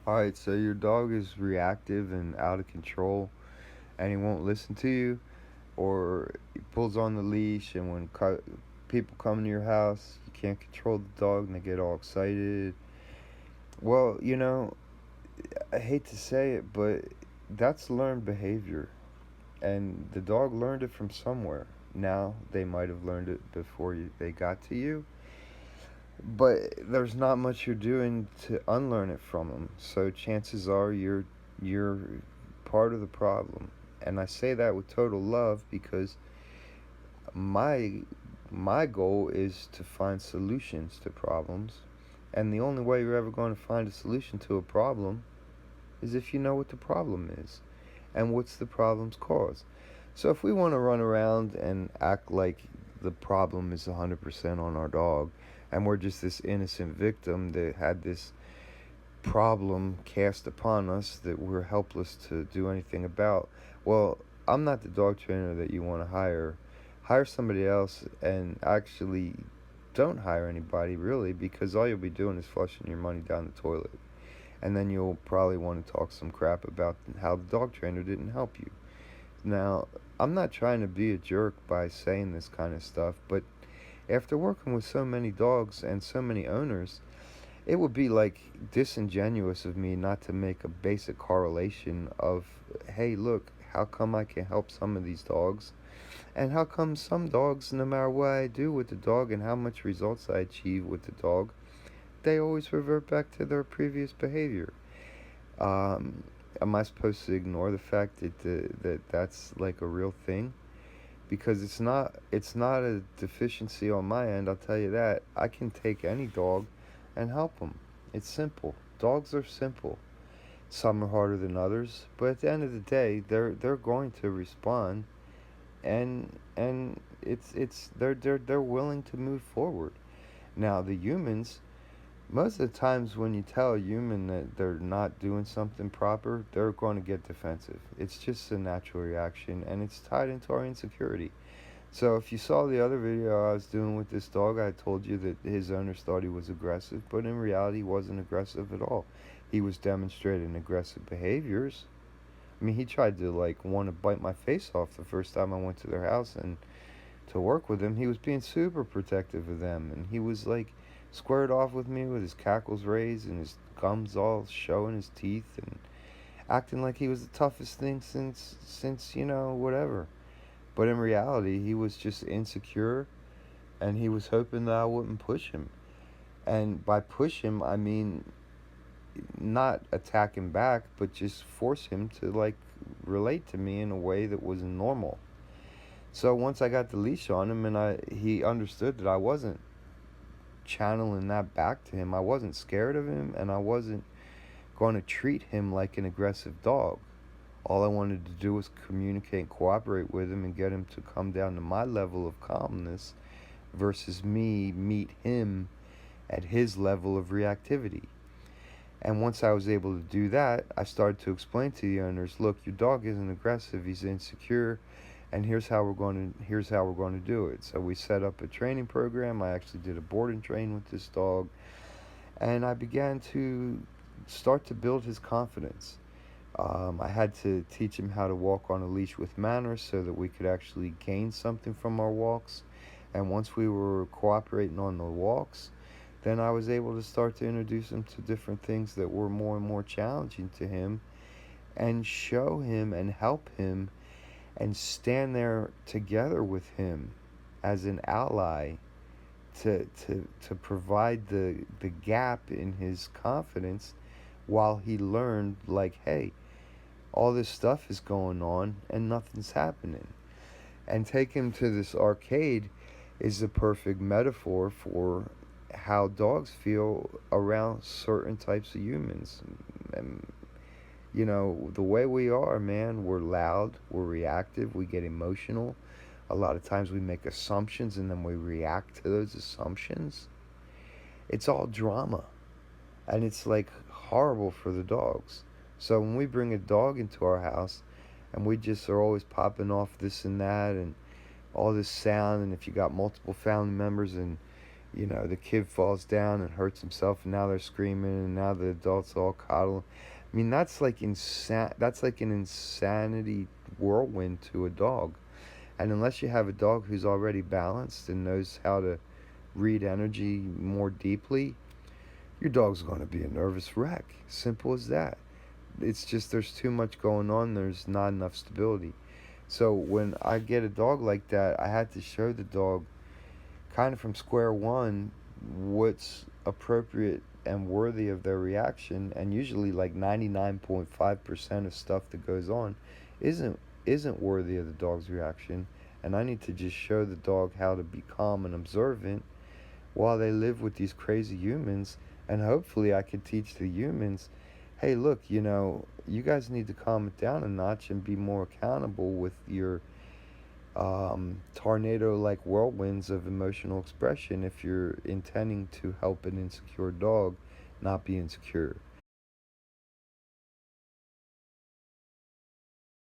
Alright, so your dog is reactive and out of control and he won't listen to you, or he pulls on the leash, and when people come to your house, you can't control the dog and they get all excited. Well, I hate to say it, but that's learned behavior. And the dog learned it from somewhere. Now, they might have learned it before they got to you, but there's not much you're doing to unlearn it from them. So chances are you're part of the problem. And I say that with total love because my my goal is to find solutions to problems. And the only way you're ever going to find a solution to a problem is if you know what the problem is and what's the problem's cause. So if we want to run around and act like the problem is 100% on our dog and we're just this innocent victim that had this problem cast upon us that we're helpless to do anything about, well, I'm not the dog trainer that you want to hire. Hire somebody else, and actually don't hire anybody really, because all you'll be doing is flushing your money down the toilet. And then you'll probably want to talk some crap about how the dog trainer didn't help you. Now, I'm not trying to be a jerk by saying this kind of stuff, but after working with so many dogs and so many owners, it would be like disingenuous of me not to make a basic correlation of, hey, look, how come I can help some of these dogs? And how come some dogs, no matter what I do with the dog and how much results I achieve with the dog, they always revert back to their previous behavior? Am I supposed to ignore the fact that that's like a real thing? Because it's not a deficiency on my end. I'll tell you that. I can take any dog and help them. It's simple. Dogs are simple. Some are harder than others, but at the end of the day, they're going to respond, and it's they're willing to move forward. Now the humans, most of the times when you tell a human that they're not doing something proper, they're going to get defensive. It's just a natural reaction, and it's tied into our insecurity. So if you saw the other video I was doing with this dog, I told you that his owners thought he was aggressive, but in reality he wasn't aggressive at all. He was demonstrating aggressive behaviors. I mean, he tried to want to bite my face off the first time I went to their house and to work with him. He was being super protective of them, and he was squared off with me with his cackles raised and his gums all showing his teeth and acting like he was the toughest thing since whatever. But in reality, he was just insecure, and he was hoping that I wouldn't push him. And by push him, I mean not attack him back, but just force him to relate to me in a way that was normal. So once I got the leash on him, and he understood that I wasn't channeling that back to him. I wasn't scared of him, and I wasn't going to treat him like an aggressive dog. All I wanted to do was communicate and cooperate with him and get him to come down to my level of calmness versus me meet him at his level of reactivity. And once I was able to do that, I started to explain to the owners, look, your dog isn't aggressive, he's insecure, and here's how we're going to do it. So we set up a training program. I actually did a board and train with this dog, and I began to start to build his confidence. I had to teach him how to walk on a leash with manners so that we could actually gain something from our walks. And once we were cooperating on the walks, then I was able to start to introduce him to different things that were more and more challenging to him, and show him and help him and stand there together with him as an ally to provide the gap in his confidence while he learned, hey, all this stuff is going on and nothing's happening. And take him to this arcade is the perfect metaphor for how dogs feel around certain types of humans. And, the way we are, man, we're loud, we're reactive, we get emotional. A lot of times we make assumptions and then we react to those assumptions. It's all drama. And it's horrible for the dogs. So when we bring a dog into our house and we just are always popping off this and that and all this sound, and if you got multiple family members and the kid falls down and hurts himself, and now they're screaming, and now the adults all coddle. I mean, that's like that's like an insanity whirlwind to a dog. And unless you have a dog who's already balanced and knows how to read energy more deeply, your dog's going to be a nervous wreck. Simple as that. It's just there's too much going on. There's not enough stability. So when I get a dog like that, I had to show the dog kind of from square one what's appropriate and worthy of their reaction. And usually like 99.5% of stuff that goes on isn't isn't worthy of the dog's reaction. And I need to just show the dog how to be calm and observant while they live with these crazy humans. And hopefully I can teach the humans, hey, look, you guys need to calm it down a notch and be more accountable with your tornado like whirlwinds of emotional expression if you're intending to help an insecure dog not be insecure.